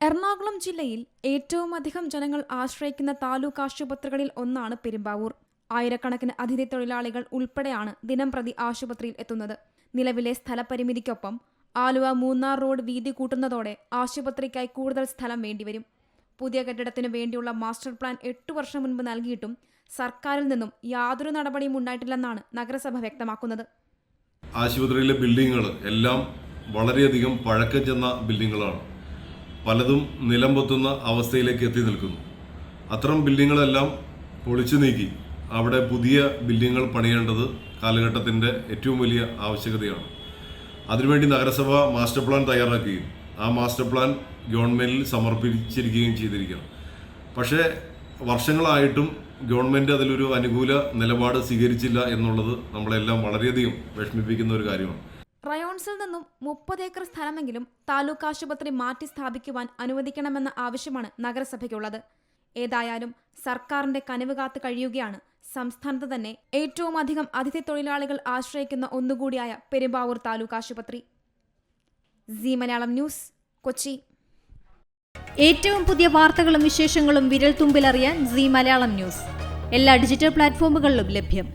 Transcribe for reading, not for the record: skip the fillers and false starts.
എറണാകുളം ജില്ലയിൽ ഏറ്റവും അധികം ജനങ്ങൾ ആശ്രയിക്കുന്ന താലൂക്ക് ആശുപത്രികളിൽ ഒന്നാണ് പെരുമ്പാവൂർ. ആയിരക്കണക്കിന് അതിഥി തൊഴിലാളികൾ ഉൾപ്പെടെയാണ് ദിനംപ്രതി ആശുപത്രിയിൽ എത്തുന്നത്. നിലവിലെ സ്ഥലപരിമിതിക്കൊപ്പം ആലുവ മൂന്നാർ റോഡ് വീതി കൂട്ടുന്നതോടെ ആശുപത്രിക്കായി കൂടുതൽ സ്ഥലം വേണ്ടിവരും. പുതിയ കെട്ടിടത്തിനു വേണ്ടിയുള്ള മാസ്റ്റർ പ്ലാൻ 8 വർഷം മുൻപ് നൽകിയിട്ടും സർക്കാരിൽ നിന്നും യാതൊരു നടപടിയും ഉണ്ടായിട്ടില്ലെന്നാണ് നഗരസഭ വ്യക്തമാക്കുന്നത്. ആശുപത്രിയിലെ ബിൽഡിങ്ങുകൾ എല്ലാം വളരെയധികം പഴക്കം ചെന്ന ബിൽഡിങ്ങുകളാണ്. പലതും നിലം പൊത്തുന്ന അവസ്ഥയിലേക്ക് എത്തി നിൽക്കുന്നു. അത്തരം ബിൽഡിങ്ങുകളെല്ലാം പൊളിച്ചു നീക്കി അവിടെ പുതിയ ബിൽഡിങ്ങുകൾ പണിയേണ്ടത് കാലഘട്ടത്തിൻ്റെ ഏറ്റവും വലിയ ആവശ്യകതയാണ്. അതിനുവേണ്ടി നഗരസഭ മാസ്റ്റർ പ്ലാൻ തയ്യാറാക്കുകയും ആ മാസ്റ്റർ പ്ലാൻ ഗവൺമെൻറ്റിൽ സമർപ്പിച്ചിരിക്കുകയും ചെയ്തിരിക്കണം. പക്ഷേ വർഷങ്ങളായിട്ടും ഗവൺമെൻറ് അതിലൊരു അനുകൂല നിലപാട് സ്വീകരിച്ചില്ല എന്നുള്ളത് നമ്മളെല്ലാം വളരെയധികം വിഷമിപ്പിക്കുന്ന ഒരു കാര്യമാണ്. റയോൺസിൽ നിന്നും 30 ഏക്കർ സ്ഥലമെങ്കിലും താലൂക്ക് ആശുപത്രി മാറ്റി സ്ഥാപിക്കുവാൻ അനുവദിക്കണമെന്ന ആവശ്യമാണ് നഗരസഭയ്ക്കുള്ളത്. ഏതായാലും സർക്കാരിന്റെ കനിവ് കാത്ത് കഴിയുകയാണ് സംസ്ഥാനത്ത് തന്നെ ഏറ്റവും അധികം അതിഥി തൊഴിലാളികൾ ആശ്രയിക്കുന്ന ഒന്നുകൂടിയായ പെരുമ്പാവൂർ താലൂക്ക് ആശുപത്രി. സീ മലയാളം ന്യൂസ്, കൊച്ചി. ഏറ്റവും പുതിയ വാർത്തകളും വിശേഷങ്ങളും വിരൽ തുമ്പിലറിയാൻ സീ മലയാളം ന്യൂസ് എല്ലാ ഡിജിറ്റൽ പ്ലാറ്റ്ഫോമുകളിലും ലഭ്യം.